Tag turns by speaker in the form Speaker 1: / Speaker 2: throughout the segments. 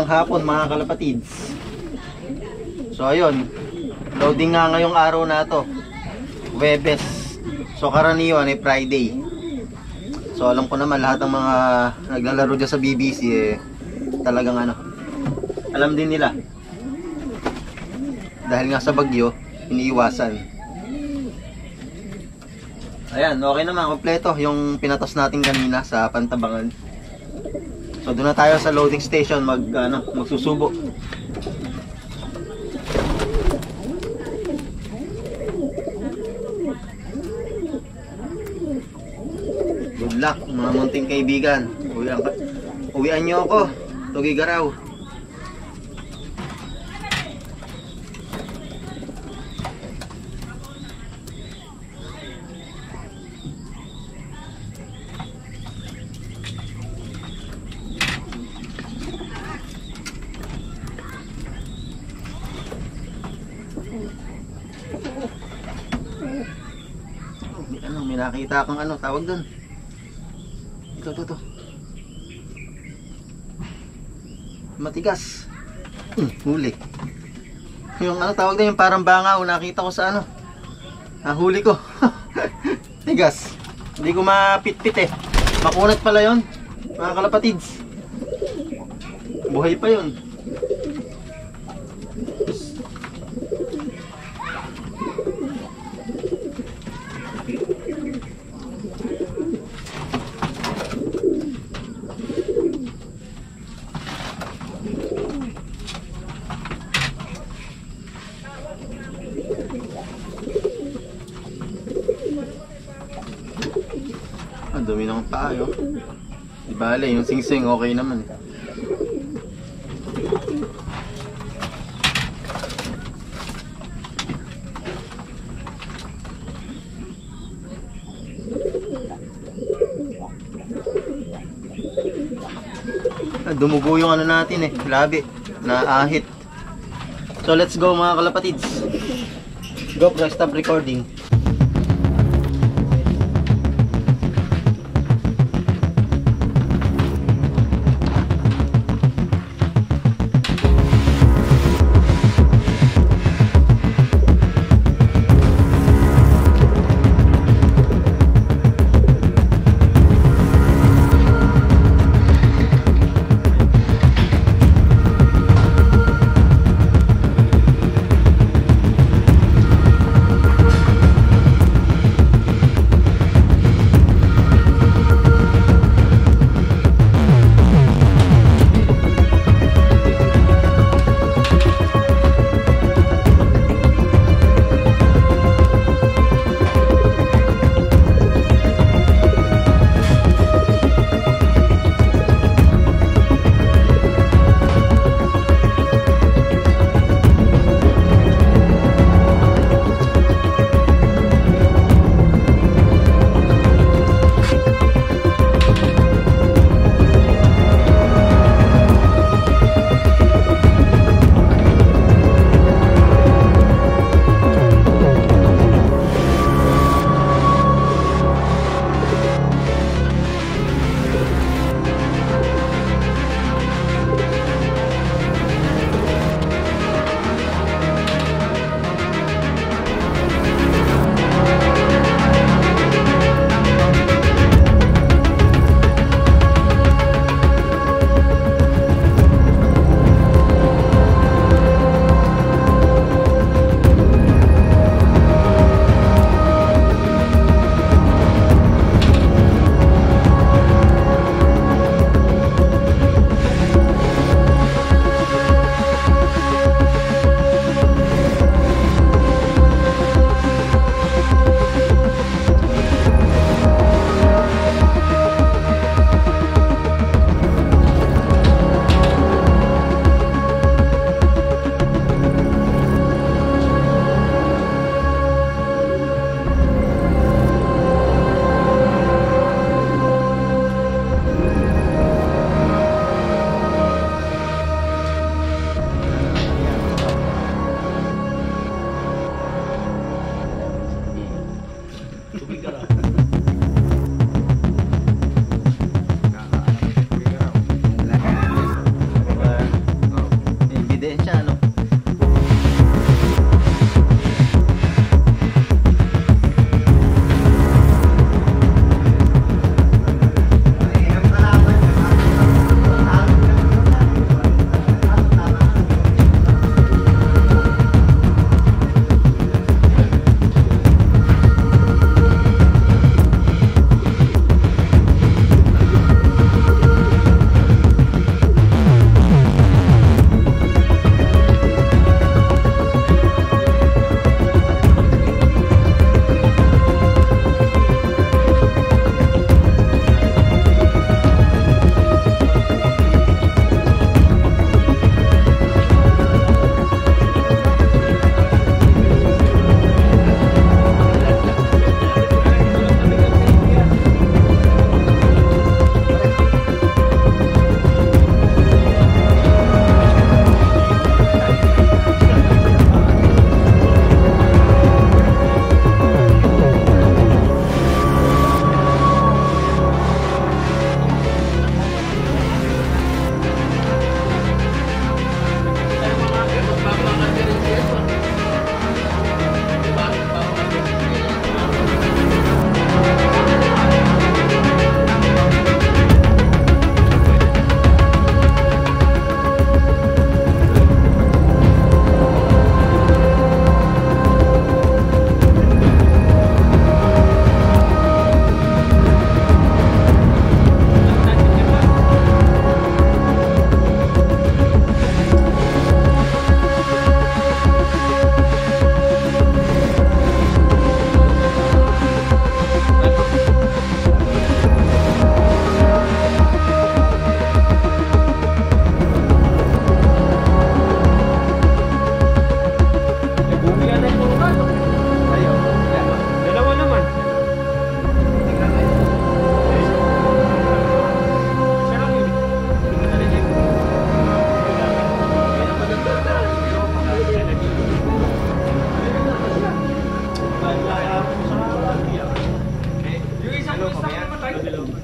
Speaker 1: Magandang hapon mga kalapatids. So ayun, loading nga ngayong araw na to, Webes. So karaniwan ay Friday. So alam ko naman lahat ng mga naglalaro dyan sa BBC talagang alam din nila. Dahil nga sa bagyo, iniiwasan. Ayan, okay naman, kompleto yung pinatos natin kanina sa Pantabangan. So doon na tayo sa loading station magsusubo. Good luck mga munting kaibigan. Uwian nyo ako, Tugigaraw. May nakita akong tawag dun. Ito. Matigas. Huli. Yung tawag na yung parang bangaw, nakita ko sa huli ko. Tigas. Hindi ko mapitpit Makunat pala yon, mga kalapatids. Buhay pa yon. Ang dumi ng tayo. Di bale, yung singsing okay naman. Dumugo yung natin labi na ahit. So let's go mga kalapatids. GoPro, stop recording.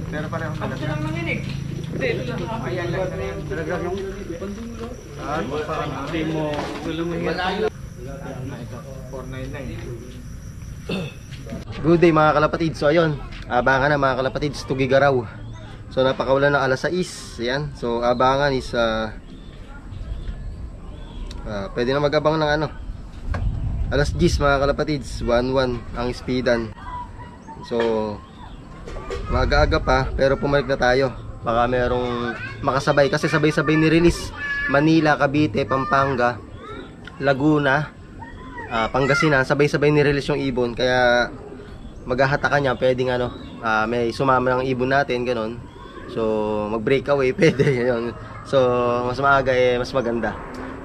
Speaker 1: Pero parang
Speaker 2: Ako lang nanginig. Hindi, ito lang. Ayan lang.
Speaker 3: Nalaglag yung parang hindi mo
Speaker 2: Ito, 499.
Speaker 1: Good day mga kalapatids. So ayun, abangan na mga kalapatids, Tugigaraw. So napakaulan ng alas 6. Ayan. So abangan is pwede na mag-abang ng ano, alas 10 mga kalapatids, 1-1 ang speedan. So maaga-aga pa pero pumalik na tayo. Baka merong makasabay kasi sabay-sabay ni-release Manila, Cavite, Pampanga, Laguna, Pangasinan, sabay-sabay ni-release yung ibon. Kaya maghahatakan niya, pwedeng ano, may sumama ng ibon natin, ganun. So mag-breakaway, pwede yun. So mas maaga mas maganda.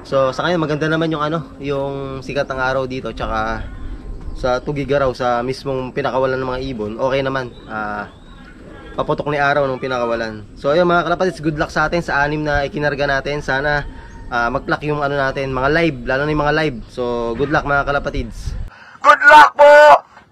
Speaker 1: So sa kanya maganda naman yung ano, yung sikat ng araw dito, tsaka sa Tugigaraw, sa mismong pinakawalan ng mga ibon, okay naman. Paputok ni araw nung pinakawalan. So ayun mga kalapatids, good luck sa atin sa 6 na ikinarga natin. Sana mag-pluck yung ano natin, mga live, lalo na yung mga live. So good luck mga kalapatids.
Speaker 4: Good luck po!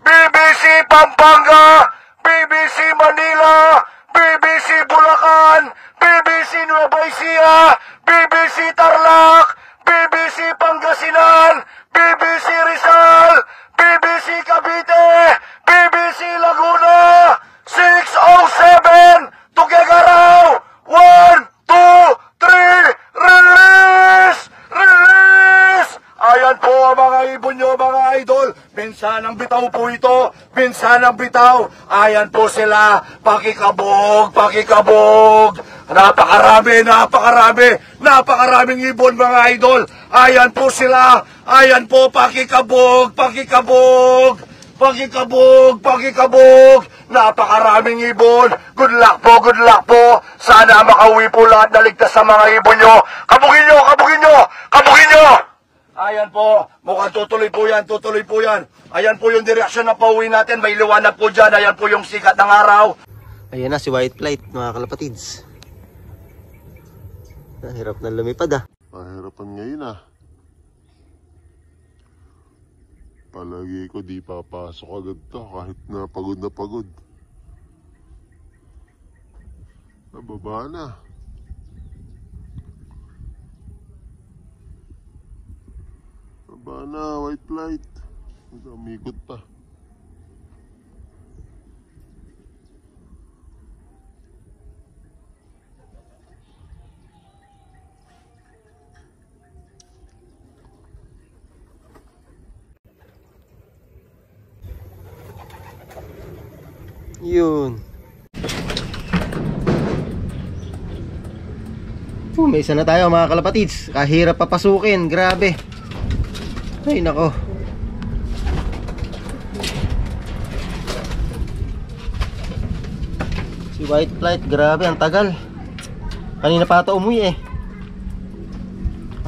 Speaker 4: BBC Pampanga, BBC Manila, BBC Bulacan, BBC Nueva Ecija, BBC Tarlac, BBC Pangasinan, BBC Rizal, BBC Cavite, BBC Laguna, 607 Tugigaraw, 1, 2, 3, release! Release! Ayan po ang mga ibon nyo mga idol. Binsanang bitaw po ito. Binsanang bitaw. Ayan po sila. Pakikabog, pakikabog. Napakarami, napakarami. Napakaraming ibon mga idol. Ayan po sila. Ayan po, pakikabog, pakikabog. Pakikabog, pakikabog. Napakaraming ibon. Good luck po, good luck po. Sana makauwi po lahat na ligtas sa mga ibon nyo. Kabugin nyo, kabugin nyo, kabugin nyo. Ayan po, mukhang tutuloy po yan, tutuloy po yan. Ayan po yung direksyon na pauwi natin. May liwanag po dyan. Ayan po yung sikat ng araw.
Speaker 1: Ayan na si White Flight mga kalapatids. Hirap na lumipad
Speaker 5: Mahirapan ngayon Palagi ko di papasok agad to kahit na pagod na pagod. Nababa na. Nababa na, White Flight. Umikot pa.
Speaker 1: Yun. May isa na tayo mga kalapatids. Kahirap papasukin, grabe. Ay nako. Si White Flight, grabe, ang tagal. Kanina pa ito umuwi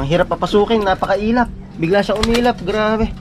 Speaker 1: Ang hirap papasukin, napakailap. Bigla siya umilap, grabe.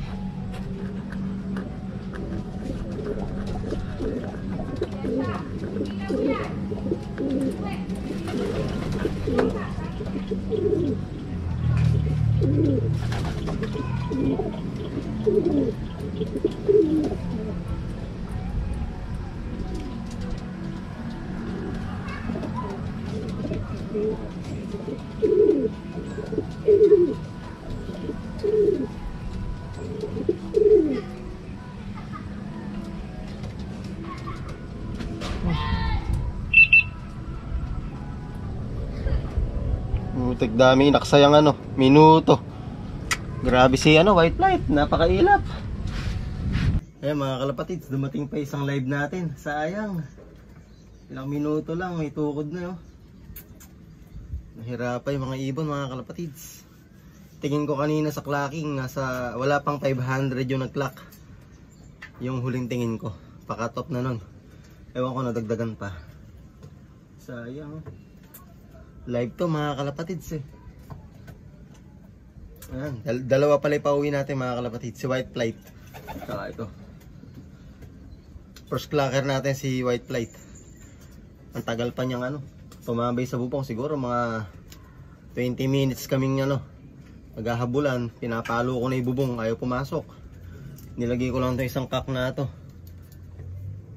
Speaker 1: Mutik dami inaksayang minuto. Grabe si White Flight, napakailap. Ayan mga kalapatids, dumating pa isang live natin. Sayang. Ilang minuto lang, may tukod na Nahirapan yung mga ibon mga kalapatids. Tingin ko kanina sa clocking, wala pang 500 yung nag-clock. Yung huling tingin ko, pakatop na nun. Ewan ko, nadagdagan pa. Sayang. Live to mga kalapatids Ayan, dalawa pala yung pauwi natin mga kalapatids. Si White Flight, saka ito. First clocker natin si White Flight. Ang tagal pa niyang tumambay sa bubong. Siguro mga 20 minutes kaming maghahabulan. Pinapalo ko na yung bubong, ayaw pumasok. Nilagay ko lang ito isang cock na ito.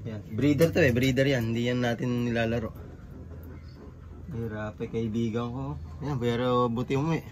Speaker 1: Yan. Breeder to breeder yan. Hindi yan natin nilalaro. Hirap kaibigan ko. Yan, pero buti umuwi.